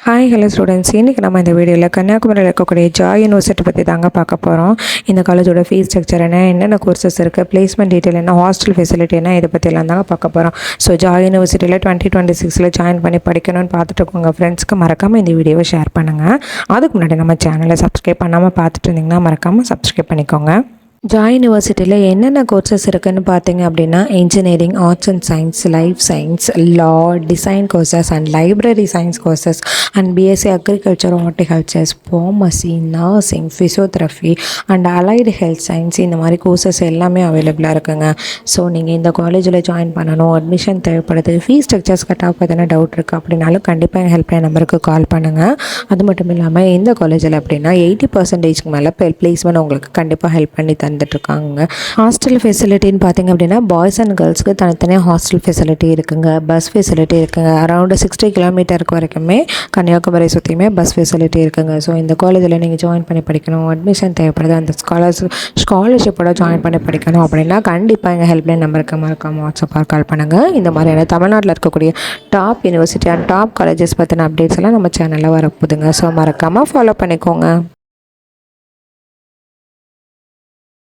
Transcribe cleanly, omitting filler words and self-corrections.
Hi hello students, இன்றைக்கி நம்ம இந்த வீடியோவில் கன்னியாகுமரியில் இருக்கக்கூடிய ஜாய் யூனிவர்சிட்டி பற்றி தாங்க பார்க்க போகிறோம். இந்த காலேஜோட ஃபீஸ் ஸ்ட்ரக்சர் என்ன, என்னென்ன கோர்சஸ் இருக்குது, பிளேஸ்மெண்ட் டீட்டெயில் என்ன, ஹாஸ்டல் ஃபெசிலிட்டி என்ன, இதை பற்றியெல்லாம் தாங்க பார்க்க போகிறோம். ஸோ ஜாய் யூனிவர்சிட்டியில் 2026 ஜாயின் பண்ணி படிக்கணும்னு பார்த்துட்டு இருக்கோங்க ஃப்ரெண்ட்ஸ்க்கு மறக்காமல் இந்த வீடியோவை ஷேர் பண்ணுங்கள். அதுக்கு முன்னாடி நம்ம சேனலை சப்ஸ்கிரைப் பண்ணாமல் பார்த்துட்டு இருந்தீங்கன்னா மறக்காமல் சப்ஸ்கிரைப் பண்ணிக்கோங்க. ஜாய் யூனிவர்சிட்டியில் என்னென்ன கோர்சஸ் இருக்குதுன்னு பார்த்தீங்க அப்படின்னா engineering, arts and science, life science, law, design courses and library science courses and BSc agriculture, horticultures, pharmacy, nursing, physiotherapy and allied health science, இந்த மாதிரி கோர்சஸ் எல்லாமே அவைலபிளாக இருக்குங்க. ஸோ நீங்கள் இந்த காலேஜில் ஜாயின் பண்ணணும், அட்மிஷன் தேவைப்படுது, ஃபீஸ் ஸ்ட்ரக்சர்ஸ் கட்டாக பார்த்தீங்கன்னா டவுட் இருக்குது அப்படின்னாலும் கண்டிப்பாக எங்கள் ஹெல்ப்லைன் நம்பருக்கு கால் பண்ணுங்கள். அது மட்டும் இல்லாமல் இந்த காலேஜில் அப்படின்னா 80% மேலே பிளேஸ்மெண்ட் உங்களுக்கு கண்டிப்பாக ஹெல்ப் பண்ணி இருக்காங்க. ஹாஸ்டல் ஃபெசிலிட்டின்னு பார்த்தீங்க அப்படின்னா பாய்ஸ் அண்ட் கேர்ள்ஸ்க்கு தனித்தனியாக ஹாஸ்டல் ஃபெசிலிட்டி இருக்குங்க, பஸ் ஃபெசிலிட்டி இருக்குங்க. அரௌண்ட் 60 கிலோமீட்டருக்கு வரைக்குமே கன்னியாகுமரி சுற்றியுமே பஸ் ஃபெசிலிட்டி இருக்குங்க. ஸோ இந்த காலேஜில் நீங்கள் ஜாயின் பண்ணி படிக்கணும், அட்மிஷன் தேவைப்படுது, அந்த ஸ்காலர்ஷிப்போட ஜாயின் பண்ணி படிக்கணும் அப்படின்னா கண்டிப்பாக எங்கள் ஹெல்ப்லைன் நம்பருக்கு மறக்காமல் வாட்ஸ்அப்பாக கால் பண்ணுங்கள். இந்த மாதிரியான தமிழ்நாட்டில் இருக்கக்கூடிய top university and top colleges பற்றின அப்டேட்ஸ் எல்லாம் நம்ம சேனலில் வரப்போகுதுங்க. ஸோ மறக்காமல் ஃபாலோ பண்ணிக்கோங்க.